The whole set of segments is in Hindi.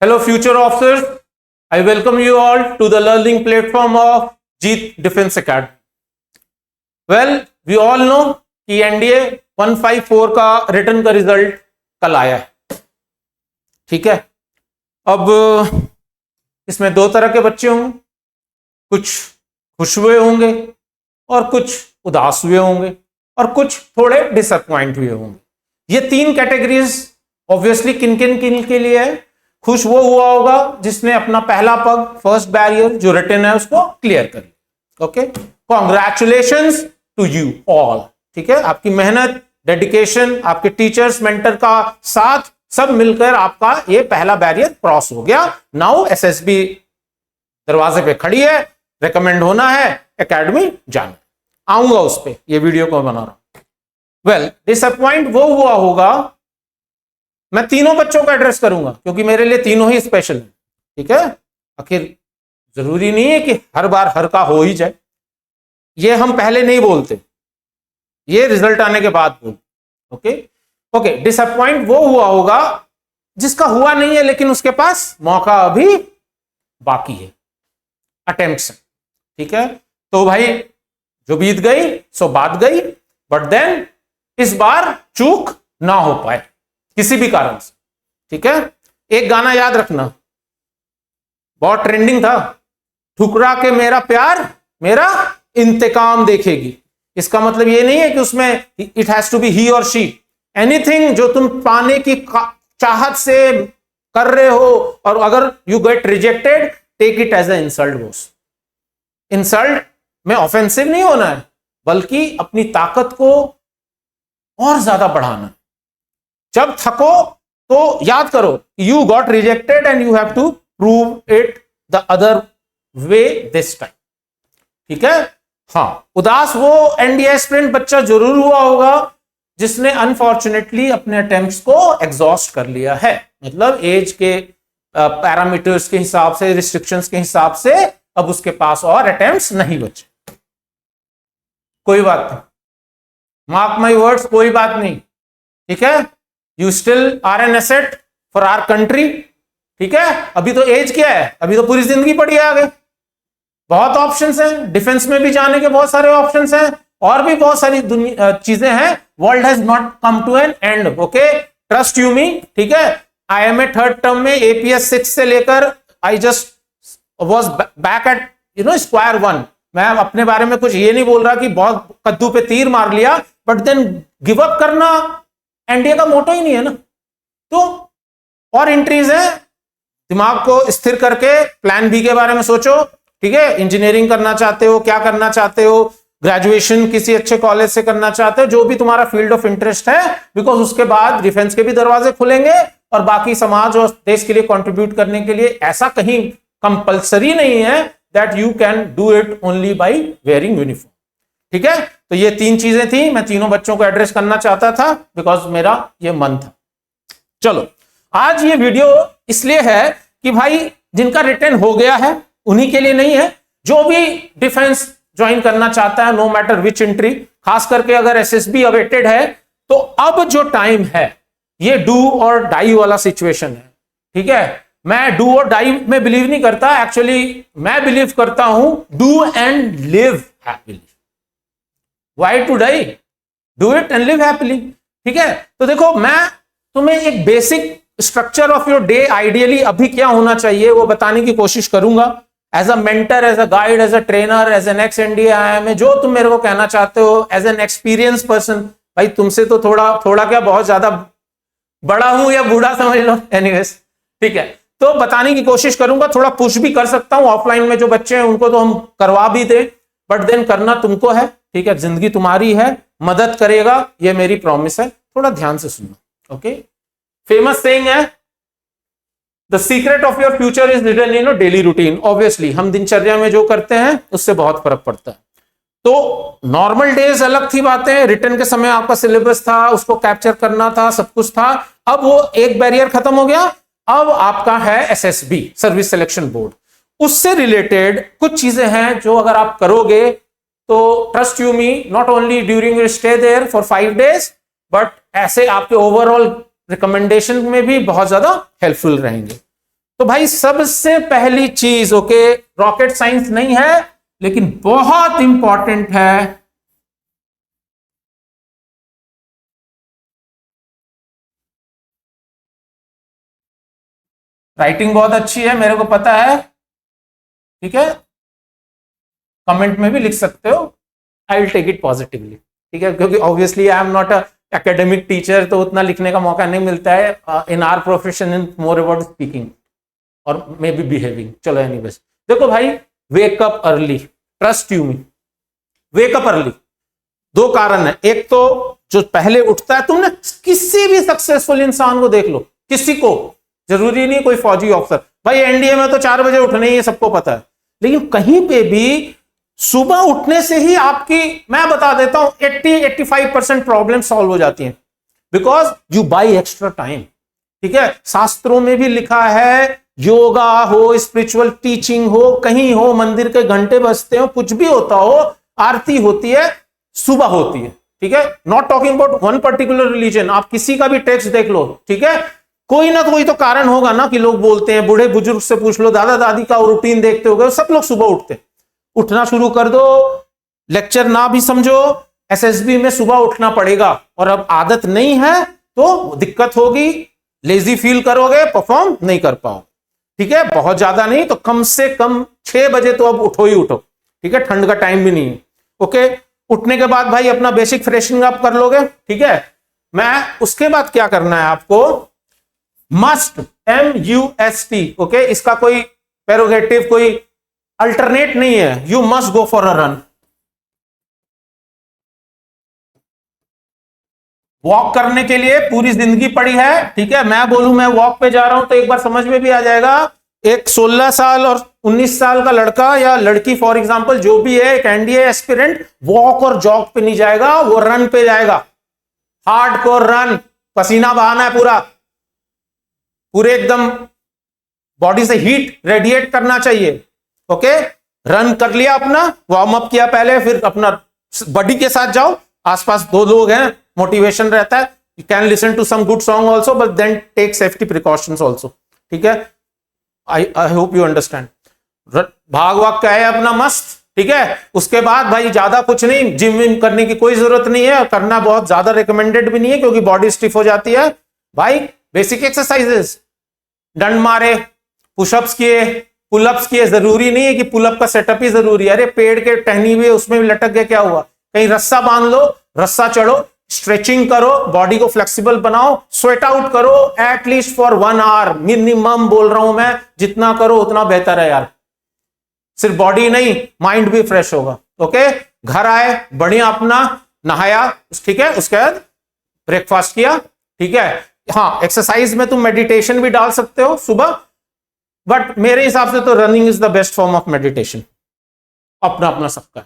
Hello, future officers. I welcome you all to the learning platform of Jeet Defense Academy. Well, we all know कि एनडीए 154 का रिटर्न का रिजल्ट कल आया है. ठीक है. अब इसमें दो तरह के बच्चे होंगे, कुछ खुश हुए होंगे और कुछ उदास हुए होंगे और कुछ थोड़े डिसअपॉइंट हुए होंगे. ये तीन कैटेगरीज ऑब्वियसली किन किन के लिए है. खुश वो हुआ होगा जिसने अपना पहला पग, फर्स्ट बैरियर जो रिटर्न है उसको क्लियर कर लिया. Okay, congratulations to you all. ठीक है, आपकी मेहनत, डेडिकेशन, आपके टीचर्स, मेंटर का साथ सब मिलकर आपका ये पहला बैरियर क्रॉस हो गया. नाउ एसएसबी दरवाजे पे खड़ी है, रेकमेंड होना है, एकेडमी जाना. आऊंगा उस पे, ये वीडियो को बना रहा हूं. वेल, डिसअपॉइंट वो हुआ होगा, मैं तीनों बच्चों को एड्रेस करूंगा क्योंकि मेरे लिए तीनों ही स्पेशल है. ठीक है, आखिर जरूरी नहीं है कि हर बार हर का हो ही जाए. ये हम पहले नहीं बोलते, ये रिजल्ट आने के बाद बोलते. ओके ओके, डिसअपॉइंट वो हुआ होगा जिसका हुआ नहीं है लेकिन उसके पास मौका अभी बाकी है, अटेम्प्ट्स. ठीक है, तो भाई जो बीत गई सो बात गई, बट देन इस बार चूक ना हो पाए किसी भी कारण से. ठीक है, एक गाना याद रखना, बहुत ट्रेंडिंग था, ठुकरा के मेरा प्यार मेरा इंतकाम देखेगी. इसका मतलब ये नहीं है कि उसमें इट हैज टू बी ही और शी. एनीथिंग जो तुम पाने की चाहत से कर रहे हो और अगर you get rejected, take it as a insult. Boss, insult में ऑफेंसिव नहीं होना है बल्कि अपनी ताकत को और ज्यादा बढ़ाना. जब थको तो याद करो you got rejected and you have to prove it the other way this time. ठीक है. हाँ, उदास वो एनडीए एस्पिरेंट बच्चा जरूर हुआ होगा जिसने अनफॉर्चुनेटली अपने अटेम्प्ट्स को एग्जॉस्ट कर लिया है. मतलब एज के पैरामीटर्स के हिसाब से, रिस्ट्रिक्शंस के हिसाब से अब उसके पास और अटेम्प्ट्स नहीं बचे. कोई बात नहीं, मार्क माई वर्ड्स, कोई बात नहीं. ठीक है, you still are an asset for our country. ठीक है, अभी तो एज क्या है, अभी तो पूरी जिंदगी पड़ी है आगे. बहुत ऑप्शंस हैं, डिफेंस में भी जाने के बहुत सारे ऑप्शंस हैं और भी बहुत सारी चीजें हैं. World has not come to an end. Okay, trust you me. ठीक है, I am a third term में एपीएस 6 से लेकर I just was back at square one. मैं अपने बारे में कुछ ये नहीं बोल रहा कि बहुत कद्दू पे तीर मार लिया, बट देन गिव अप करना एनडीए का मोटो ही नहीं है ना. तो और एंट्रीज है, दिमाग को स्थिर करके प्लान बी के बारे में सोचो. ठीक है, इंजीनियरिंग करना चाहते हो, क्या करना चाहते हो, ग्रेजुएशन किसी अच्छे कॉलेज से करना चाहते हो, जो भी तुम्हारा फील्ड ऑफ इंटरेस्ट है, बिकॉज उसके बाद डिफेंस के भी दरवाजे खुलेंगे और बाकी समाज और देश के लिए कंट्रीब्यूट करने के लिए ऐसा कहीं कंपलसरी नहीं है that you can do it only by wearing uniform. ठीक है, तो ये तीन चीजें थी, मैं तीनों बच्चों को एड्रेस करना चाहता था बिकॉज मेरा ये मन था. चलो, आज ये वीडियो इसलिए है कि भाई जिनका रिटर्न हो गया है उन्हीं के लिए नहीं है, जो भी डिफेंस ज्वाइन करना चाहता है, नो मैटर विच एंट्री, खास करके अगर एसएसबी अवेटेड है तो अब जो टाइम है ये डू और डाई वाला सिचुएशन है. ठीक है, मैं डू और डाई में बिलीव नहीं करता, एक्चुअली मैं बिलीव करता हूं do and live happily. Why to die, do it and live happily. ठीक है, तो देखो मैं तुम्हें एक basic structure of your day ideally अभी क्या होना चाहिए वो बताने की कोशिश करूंगा. As a mentor, as a guide, as a trainer, as an ex NDA I'm, जो तुम मेरे को कहना चाहते हो, एज एन एक्सपीरियंस पर्सन. भाई तुमसे तो थोड़ा क्या बहुत ज्यादा बड़ा हूं या बूढ़ा समझ लो. एनीवेज, ठीक है, तो बताने की कोशिश करूंगा, थोड़ा पुश भी कर सकता हूं. ऑफलाइन में जो बच्चे हैं उनको तो हम करवा भी दे, बट देन करना तुमको है. ठीक है, जिंदगी तुम्हारी है, मदद करेगा, ये मेरी प्रॉमिस है. थोड़ा ध्यान से सुनना. ओके, फेमस सेइंग है, the secret of your future is written in daily routine. Obviously हम दिनचर्या में जो करते हैं उससे बहुत फर्क पड़ता है. तो नॉर्मल डेज अलग थी बातें, रिटर्न के समय आपका सिलेबस था, उसको कैप्चर करना था, सब कुछ था. अब वो एक बैरियर खत्म हो गया, अब आपका है एसएसबी, सर्विस सिलेक्शन बोर्ड. उससे रिलेटेड कुछ चीजें हैं जो अगर आप करोगे तो trust you me, not only during your stay there for 5 days, but ऐसे आपके ओवरऑल रिकमेंडेशन में भी बहुत ज्यादा हेल्पफुल रहेंगे. तो भाई सबसे पहली चीज, ओके, रॉकेट साइंस नहीं है लेकिन बहुत इंपॉर्टेंट है, राइटिंग बहुत अच्छी है मेरे को पता है, ठीक है, कमेंट में भी लिख सकते हो, I will take it positively, ठीक है, क्योंकि obviously I am not a academic teacher, तो उतना लिखने का मौका नहीं मिलता है in our profession, in more about speaking और मे बी बिहेविंग। चलो एनीवेज, देखो भाई, wake up early, trust you me, wake up early. दो कारण है, एक तो जो पहले उठता है, तुमने किसी भी सक्सेसफुल इंसान को देख लो, किसी को, जरूरी नहीं कोई फौजी ऑफिसर, भाई एनडीए में तो 4 बजे उठना ही है, सबको पता है, लेकिन कहीं पे भी सुबह उठने से ही आपकी, मैं बता देता हूं, 80-85% प्रॉब्लम सॉल्व हो जाती हैं, because you by extra time, ठीक है। शास्त्रों में भी लिखा है, योगा हो, स्पिरिचुअल टीचिंग हो, कहीं हो, मंदिर के घंटे बजते हो, कुछ भी होता हो, आरती होती है, सुबह होती है, ठीक है। Not talking about one particular religion, आप किसी का भी टेक्स्ट देख लो, ठीक है, कोई ना कोई तो कारण होगा ना कि लोग बोलते हैं, बूढ़े बुजुर्ग से पूछ लो, दादा दादी का रूटीन देखते हो, सब लोग सुबह उठते, उठना शुरू कर दो, लेक्चर ना भी समझो, एसएसबी में सुबह उठना पड़ेगा, और अब आदत नहीं है तो दिक्कत होगी, लेजी फील करोगे, परफॉर्म नहीं कर पाओ, ठीक है। बहुत ज्यादा नहीं तो कम से कम 6 बजे तो अब उठो ही उठो, ठीक है, ठंड का टाइम भी नहीं है, ओके। उठने के बाद भाई अपना बेसिक फ्रेशनिंग अप कर लोगे, ठीक है। मैं उसके बाद क्या करना है आपको, मस्ट, MUST, ओके, इसका कोई पेरोगेटिव, कोई अल्टरनेट नहीं है, you must go for a run. Walk करने के लिए पूरी जिंदगी पड़ी है, ठीक है, मैं बोलूं मैं वॉक पे जा रहा हूं तो एक बार समझ में भी आ जाएगा। एक 16 साल और 19 साल का लड़का या लड़की, फॉर एग्जांपल, जो भी है, एक एनडीए एस्पिरेंट, वॉक और जॉग पे नहीं जाएगा, वो रन पे जाएगा, हार्डकोर रन, पसीना बहाना है पूरा, पूरे एकदम बॉडी से हीट रेडिएट करना चाहिए, ओके। रन कर लिया, अपना वार्म अप किया पहले, फिर अपना बॉडी के साथ जाओ, आसपास 2 लोग हैं, मोटिवेशन रहता है, you can listen to some good song also, but then take safety precautions also, ठीक है। I hope you understand. भाग वाग का है अपना मस्त, ठीक है। उसके बाद भाई ज्यादा कुछ नहीं, जिम विम करने की कोई जरूरत नहीं है, करना बहुत ज्यादा रिकमेंडेड भी नहीं है क्योंकि बॉडी स्टिफ हो जाती है। भाई बेसिक एक्सरसाइजेस, डंड मारे, पुशअप्स किए, पुलअप्स किए, जरूरी नहीं है कि पुलअप का सेटअप ही जरूरी है, अरे पेड़ के टहनी हुए उसमें भी लटक गए, क्या हुआ, कहीं रस्सा बांध लो, रस्सा चढ़ो, स्ट्रेचिंग करो, बॉडी को फ्लेक्सिबल बनाओ, स्वेट आउट करो एटलीस्ट फॉर 1 आवर मिनिमम, बोल रहा हूं मैं, जितना करो उतना बेहतर है यार, सिर्फ बॉडी नहीं माइंड भी फ्रेश होगा, ओके। घर आए, बढ़िया अपना नहाया, ठीक है, उसके बाद ब्रेकफास्ट किया, ठीक है। हाँ, एक्सरसाइज में तुम मेडिटेशन भी डाल सकते हो सुबह, बट मेरे हिसाब से तो running is the best form of meditation, अपना अपना सबका,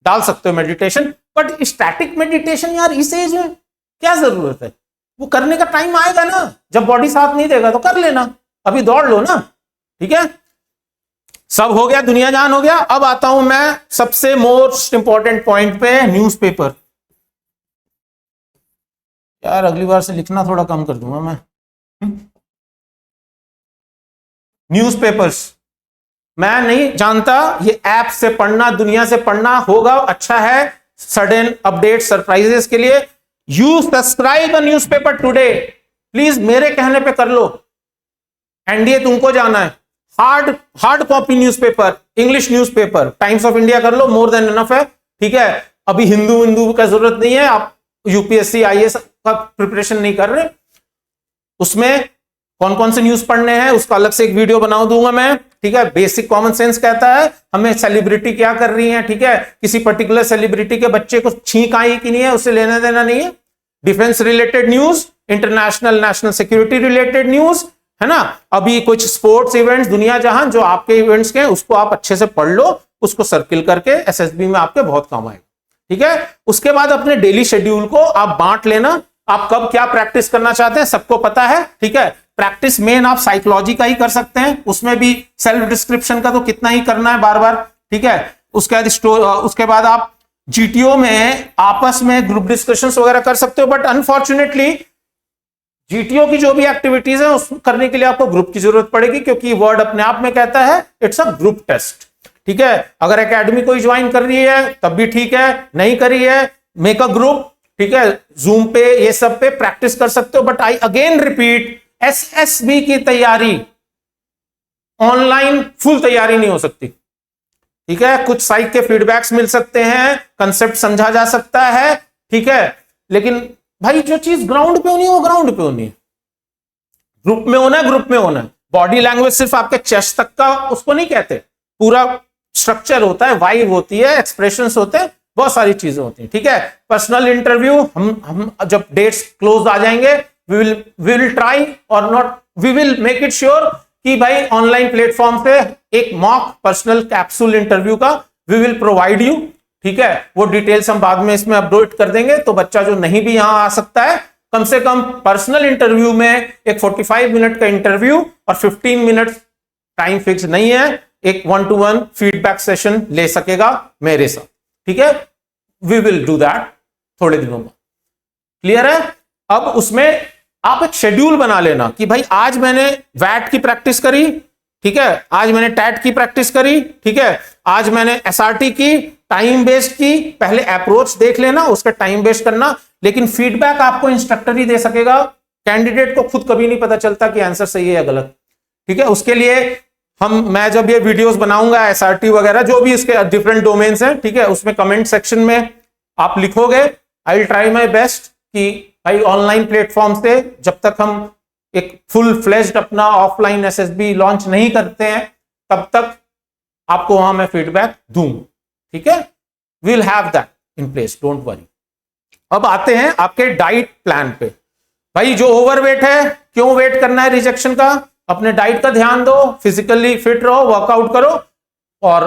डाल सकते हो मेडिटेशन, बट स्टैटिक मेडिटेशन यार इस एज में क्या जरूरत है, वो करने का टाइम आएगा ना, जब बॉडी साथ नहीं देगा तो कर लेना, अभी दौड़ लो ना, ठीक है। सब हो गया, दुनिया जान हो गया। अब आता हूं मैं सबसे मोस्ट इंपॉर्टेंट पॉइंट पे, न्यूज़पेपर। यार अगली बार से लिखना थोड़ा कम कर दूंगा मैं। न्यूज़पेपर्स, मैं नहीं जानता, ये ऐप से पढ़ना, दुनिया से पढ़ना होगा, अच्छा है, सडन अपडेट सरप्राइजेस के लिए। You subscribe a newspaper today, please, मेरे कहने पे कर लो। एनडीए तुमको जाना है, hard copy newspaper, English newspaper, times of India कर लो, मोर देन इनफ है, ठीक है। अभी हिंदू का जरूरत नहीं है, आप यूपीएससी आईएएस का प्रिपरेशन नहीं कर रहे, उसमें कौन कौन से न्यूज पढ़ने हैं उसका अलग से एक वीडियो बना दूंगा मैं, ठीक है। बेसिक कॉमन सेंस कहता है हमें सेलिब्रिटी क्या कर रही है, ठीक है, किसी पर्टिकुलर सेलिब्रिटी के बच्चे को छींक आई कि नहीं है, उससे लेना देना नहीं है। Defence related news, international national security related news, है ना। अभी कुछ स्पोर्ट्स इवेंट्स दुनिया जहां जो आपके इवेंट्स के, उसको आप अच्छे से पढ़ लो, उसको सर्किल करके एसएसबी में आपके बहुत काम आएगा, ठीक है। उसके बाद अपने डेली शेड्यूल को आप बांट लेना, आप कब क्या प्रैक्टिस करना चाहते हैं सबको पता है, ठीक है। प्रैक्टिस मेन आप साइकोलॉजी का ही कर सकते हैं, उसमें भी सेल्फ डिस्क्रिप्शन का तो कितना ही करना है बार बार, ठीक है। उसके बाद आप जीटीओ में आपस में ग्रुप डिस्कशंस वगैरह कर सकते हो, बट अनफॉर्चुनेटली जीटीओ की जो भी एक्टिविटीज है उस करने के लिए आपको ग्रुप की जरूरत पड़ेगी, क्योंकि वर्ड अपने आप में कहता है इट्स अ ग्रुप टेस्ट। ठीक है, अगर एकेडमी कोई ज्वाइन कर रही है तब भी ठीक है, नहीं करी है मेक अ ग्रुप। ठीक है, जूम पे ये सब पे प्रैक्टिस कर सकते हो। But I again repeat, SSB की तैयारी ऑनलाइन फुल तैयारी नहीं हो सकती। ठीक है, कुछ साइट के फीडबैक्स मिल सकते हैं, कंसेप्ट समझा जा सकता है। ठीक है, लेकिन भाई जो चीज ग्राउंड पे होनी है वो ग्राउंड पे होनी है। ग्रुप में होना है, ग्रुप में होना है। बॉडी लैंग्वेज सिर्फ आपके चेस्ट तक का उसको नहीं कहते, पूरा स्ट्रक्चर होता है, वाइब होती है, एक्सप्रेशंस होते हैं, बहुत सारी चीजें होती हैं। ठीक है, पर्सनल इंटरव्यू हम जब डेट्स क्लोज आ जाएंगे वी विल ट्राई और not we will make it sure कि भाई ऑनलाइन प्लेटफॉर्म पे एक मॉक पर्सनल कैप्सूल इंटरव्यू का वी विल प्रोवाइड यू। ठीक है, वो डिटेल्स हम बाद में इसमें अपडेट कर देंगे, तो बच्चा जो नहीं भी यहां आ सकता है कम से कम पर्सनल इंटरव्यू में एक 45 मिनट का इंटरव्यू और 15 मिनट टाइम फिक्स नहीं है, एक 1-to-1 फीडबैक सेशन ले सकेगा मेरे साथ। ठीक है, वी विल डू दैट थोड़े दिनों में। क्लियर है? अब उसमें आप एक शेड्यूल बना लेना कि भाई आज मैंने वैट की प्रैक्टिस करी, ठीक है, आज मैंने टैट की प्रैक्टिस करी, ठीक है, आज मैंने एसआरटी की, टाइम बेस्ड की। पहले अप्रोच देख लेना, उसका टाइम बेस्ड करना, लेकिन फीडबैक आपको इंस्ट्रक्टर ही दे सकेगा। कैंडिडेट को खुद कभी नहीं पता चलता कि आंसर सही है या गलत। ठीक है, उसके लिए मैं जब ये वीडियोस बनाऊंगा एसआरटी वगैरह जो भी इसके डिफरेंट डोमेन्स हैं, ठीक है, उसमें कमेंट सेक्शन में आप लिखोगे, I will try my best कि भाई ऑनलाइन प्लेटफॉर्म से जब तक हम एक फुल फ्लेज्ड अपना ऑफलाइन एसएसबी लॉन्च नहीं करते हैं तब तक आपको वहां मैं फीडबैक दूं। ठीक है, we will have that in place, don't worry. अब आते हैं आपके डाइट प्लान पे। भाई जो ओवरवेट है, क्यों वेट करना है रिजेक्शन का? अपने डाइट का ध्यान दो, फिजिकली फिट रहो, वर्कआउट करो और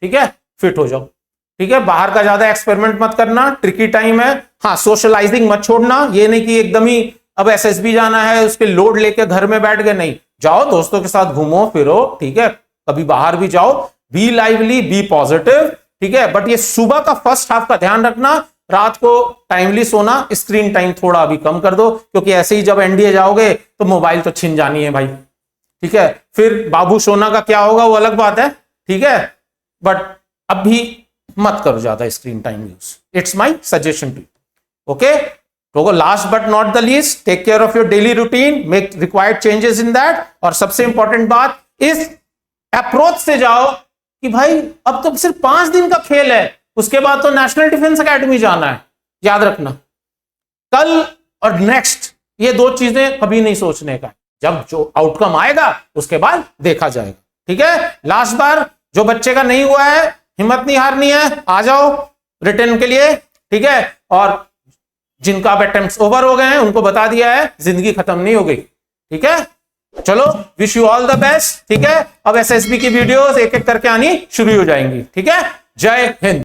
ठीक है फिट हो जाओ। ठीक है, बाहर का ज्यादा एक्सपेरिमेंट मत करना, ट्रिकी टाइम है। हाँ, सोशलाइजिंग मत छोड़ना, ये नहीं कि एकदम ही अब एसएसबी जाना है उसके लोड लेके घर में बैठ गए, नहीं, जाओ दोस्तों के साथ घूमो फिरो। ठीक है, कभी बाहर भी जाओ, बी लाइवली, बी पॉजिटिव। ठीक है, बट ये सुबह का फर्स्ट हाफ का ध्यान रखना, रात को टाइमली सोना, स्क्रीन टाइम थोड़ा अभी कम कर दो, क्योंकि ऐसे ही जब एनडीए जाओगे तो मोबाइल तो छिन जानी है भाई। ठीक है, फिर बाबू सोना का क्या होगा वो अलग बात है। ठीक है, बट अभी मत करो ज्यादा screen time use, it's my suggestion to you. Okay, तो last but not the least, take care of your daily routine, make required changes in that. और सबसे इंपॉर्टेंट बात, इस अप्रोच से जाओ कि भाई अब तो सिर्फ 5 दिन का खेल है, उसके बाद तो नेशनल डिफेंस एकेडमी जाना है। याद रखना, कल और नेक्स्ट ये 2 चीजें कभी नहीं सोचने का, जब जो आउटकम आएगा उसके बाद देखा जाएगा। ठीक है, लास्ट बार जो बच्चे का नहीं हुआ है हिम्मत नहीं हारनी है, आ जाओ रिटर्न के लिए। ठीक है, और जिनका अब अटेम्प्ट्स ओवर हो गए हैं उनको बता दिया है, जिंदगी खत्म नहीं हो गई। ठीक है, चलो, wish you all the best. ठीक है, अब एसएसबी की वीडियोस एक एक करके आनी शुरू हो जाएंगी। ठीक है, जय हिंद।